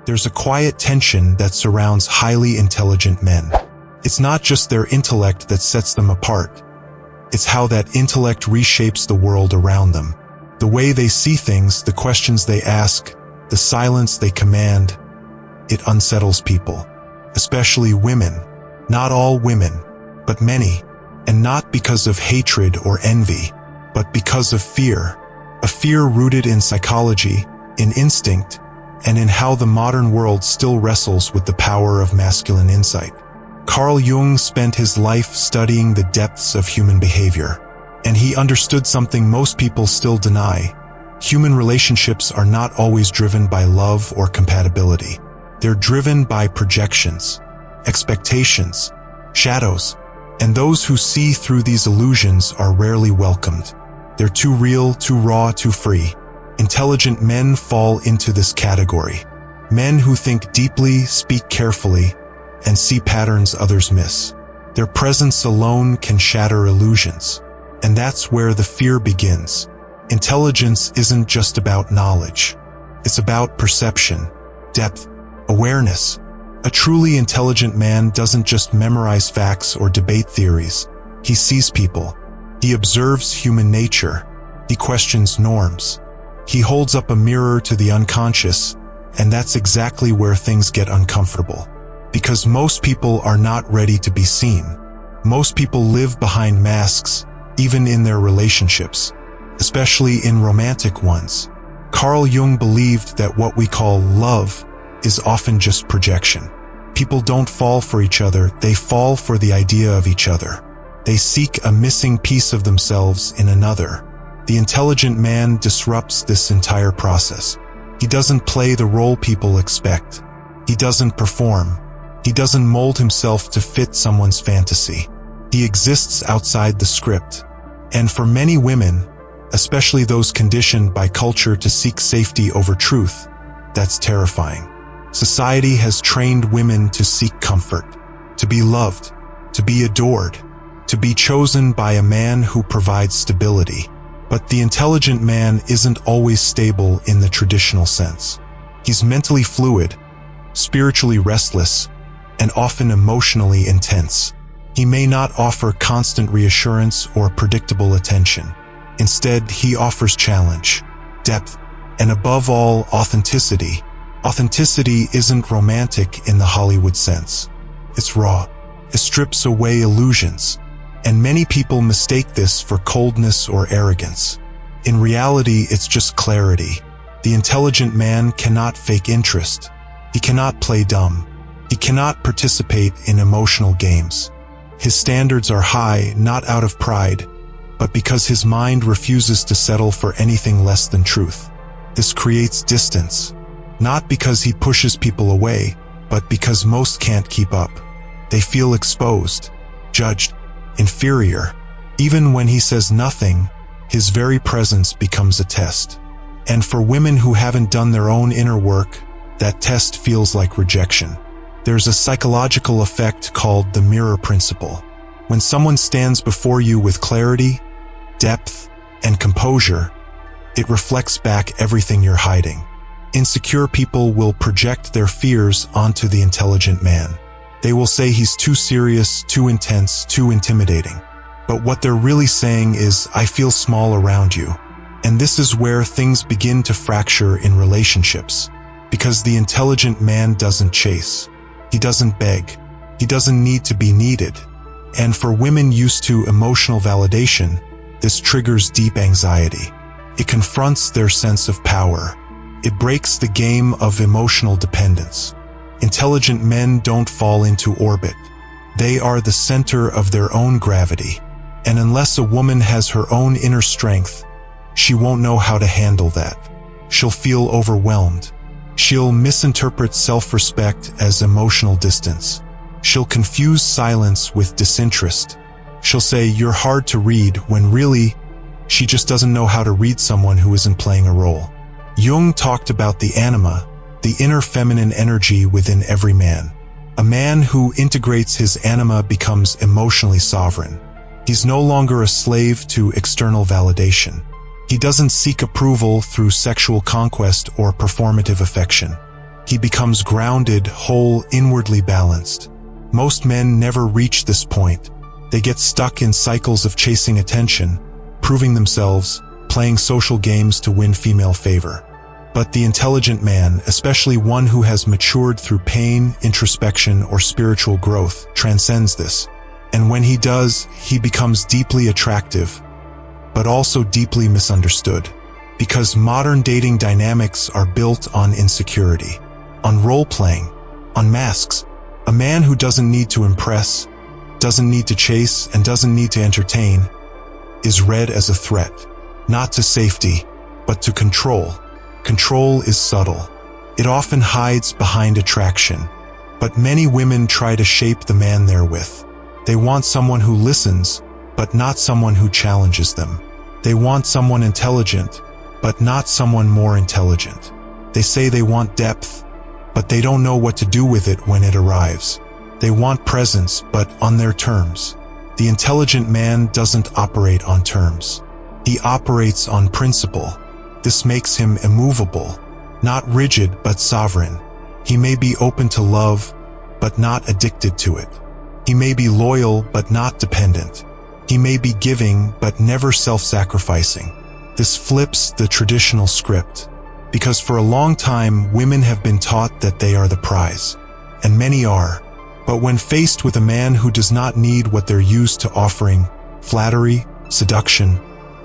There's a quiet tension that surrounds highly intelligent men. It's not just their intellect that sets them apart. It's how that intellect reshapes the world around them. The way they see things, the questions they ask, the silence they command, it unsettles people. Especially women. Not all women, but many. And not because of hatred or envy, but because of fear. A fear rooted in psychology, in instinct, and in how the modern world still wrestles with the power of masculine insight. Carl Jung spent his life studying the depths of human behavior, and he understood something most people still deny. Human relationships are not always driven by love or compatibility. They're driven by projections, expectations, shadows, and those who see through these illusions are rarely welcomed. They're too real, too raw, too free. Intelligent men fall into this category. Men who think deeply, speak carefully, and see patterns others miss. Their presence alone can shatter illusions. And that's where the fear begins. Intelligence isn't just about knowledge. It's about perception, depth, awareness. A truly intelligent man doesn't just memorize facts or debate theories. He sees people. He observes human nature. He questions norms. He holds up a mirror to the unconscious, and that's exactly where things get uncomfortable. Because most people are not ready to be seen. Most people live behind masks, even in their relationships, especially in romantic ones. Carl Jung believed that what we call love is often just projection. People don't fall for each other, they fall for the idea of each other. They seek a missing piece of themselves in another. The intelligent man disrupts this entire process. He doesn't play the role people expect. He doesn't perform. He doesn't mold himself to fit someone's fantasy. He exists outside the script. And for many women, especially those conditioned by culture to seek safety over truth, that's terrifying. Society has trained women to seek comfort, to be loved, to be adored, to be chosen by a man who provides stability. But the intelligent man isn't always stable in the traditional sense. He's mentally fluid, spiritually restless, and often emotionally intense. He may not offer constant reassurance or predictable attention. Instead, he offers challenge, depth, and above all, authenticity. Authenticity isn't romantic in the Hollywood sense. It's raw. It strips away illusions. And many people mistake this for coldness or arrogance. In reality, it's just clarity. The intelligent man cannot fake interest. He cannot play dumb. He cannot participate in emotional games. His standards are high, not out of pride, but because his mind refuses to settle for anything less than truth. This creates distance, not because he pushes people away, but because most can't keep up. They feel exposed, judged, inferior. Even when he says nothing, his very presence becomes a test. And for women who haven't done their own inner work, that test feels like rejection. There's a psychological effect called the mirror principle. When someone stands before you with clarity, depth, and composure, it reflects back everything you're hiding. Insecure people will project their fears onto the intelligent man. They will say he's too serious, too intense, too intimidating. But what they're really saying is, I feel small around you. And this is where things begin to fracture in relationships. Because the intelligent man doesn't chase. He doesn't beg. He doesn't need to be needed. And for women used to emotional validation, this triggers deep anxiety. It confronts their sense of power. It breaks the game of emotional dependence. Intelligent men don't fall into orbit. They are the center of their own gravity. And unless a woman has her own inner strength, she won't know how to handle that. She'll feel overwhelmed. She'll misinterpret self-respect as emotional distance. She'll confuse silence with disinterest. She'll say, you're hard to read, when really, she just doesn't know how to read someone who isn't playing a role. Jung talked about the anima, the inner feminine energy within every man. A man who integrates his anima becomes emotionally sovereign. He's no longer a slave to external validation. He doesn't seek approval through sexual conquest or performative affection. He becomes grounded, whole, inwardly balanced. Most men never reach this point. They get stuck in cycles of chasing attention, proving themselves, playing social games to win female favor. But the intelligent man, especially one who has matured through pain, introspection, or spiritual growth, transcends this. And when he does, he becomes deeply attractive, but also deeply misunderstood. Because modern dating dynamics are built on insecurity, on role-playing, on masks. A man who doesn't need to impress, doesn't need to chase, and doesn't need to entertain is read as a threat, not to safety, but to control. Control is subtle. It often hides behind attraction. But many women try to shape the man they're with. They want someone who listens, but not someone who challenges them. They want someone intelligent, but not someone more intelligent. They say they want depth, but they don't know what to do with it when it arrives. They want presence, but on their terms. The intelligent man doesn't operate on terms. He operates on principle. This makes him immovable, not rigid but sovereign. He may be open to love, but not addicted to it. He may be loyal, but not dependent. He may be giving, but never self-sacrificing. This flips the traditional script, because for a long time women have been taught that they are the prize, and many are. But when faced with a man who does not need what they're used to offering, flattery, seduction,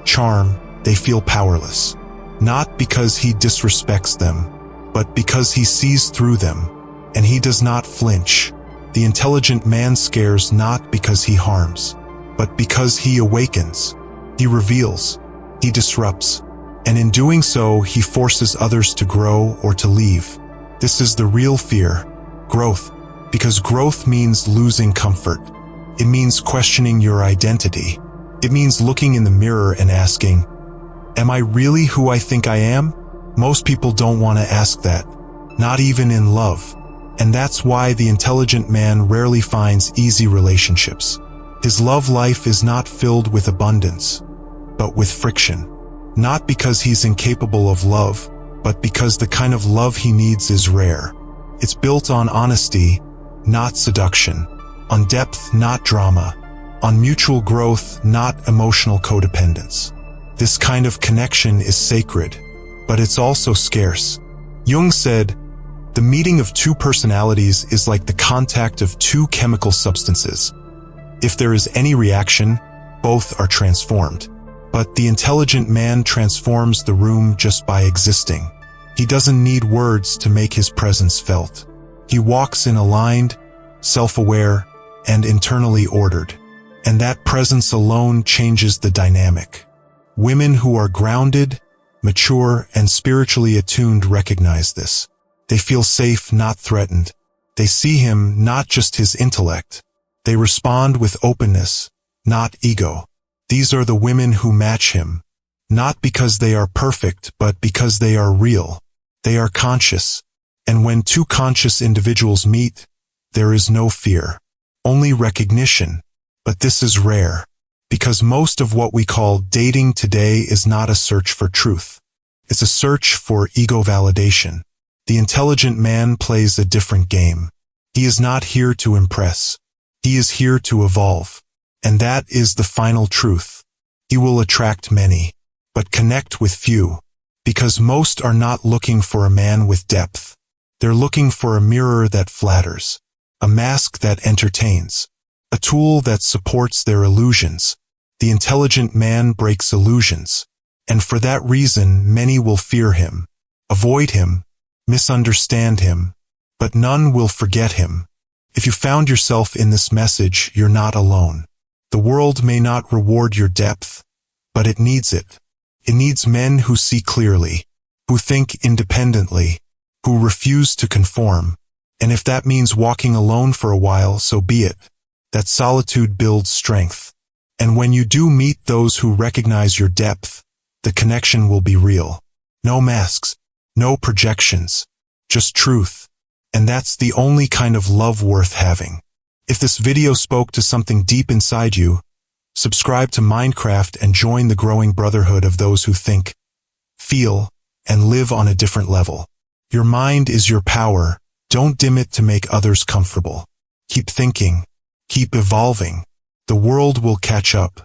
charm, they feel powerless. Not because he disrespects them, but because he sees through them, and he does not flinch. The intelligent man scares not because he harms, but because he awakens. He reveals, he disrupts, and in doing so, he forces others to grow or to leave. This is the real fear, growth, because growth means losing comfort. It means questioning your identity. It means looking in the mirror and asking, am I really who I think I am? Most people don't want to ask that, not even in love. And that's why the intelligent man rarely finds easy relationships. His love life is not filled with abundance, but with friction. Not because he's incapable of love, but because the kind of love he needs is rare. It's built on honesty, not seduction, on depth, not drama, on mutual growth, not emotional codependence. This kind of connection is sacred, but it's also scarce. Jung said, the meeting of two personalities is like the contact of two chemical substances. If there is any reaction, both are transformed. But the intelligent man transforms the room just by existing. He doesn't need words to make his presence felt. He walks in aligned, self-aware, and internally ordered. And that presence alone changes the dynamic. Women who are grounded, mature, and spiritually attuned recognize this. They feel safe, not threatened. They see him, not just his intellect. They respond with openness, not ego. These are the women who match him, not because they are perfect, but because they are real. They are conscious. And when two conscious individuals meet, there is no fear, only recognition. But this is rare, because most of what we call dating today is not a search for truth. It's a search for ego validation. The intelligent man plays a different game. He is not here to impress. He is here to evolve. And that is the final truth. He will attract many, but connect with few, because most are not looking for a man with depth. They're looking for a mirror that flatters, a mask that entertains, a tool that supports their illusions. The intelligent man breaks illusions, and for that reason many will fear him, avoid him, misunderstand him, but none will forget him. If you found yourself in this message, you're not alone. The world may not reward your depth, but it needs it. It needs men who see clearly, who think independently, who refuse to conform. And if that means walking alone for a while, so be it. That solitude builds strength. And when you do meet those who recognize your depth, the connection will be real. No masks, no projections, just truth. And that's the only kind of love worth having. If this video spoke to something deep inside you, subscribe to Minecraft and join the growing brotherhood of those who think, feel, and live on a different level. Your mind is your power. Don't dim it to make others comfortable. Keep thinking. Keep evolving. The world will catch up.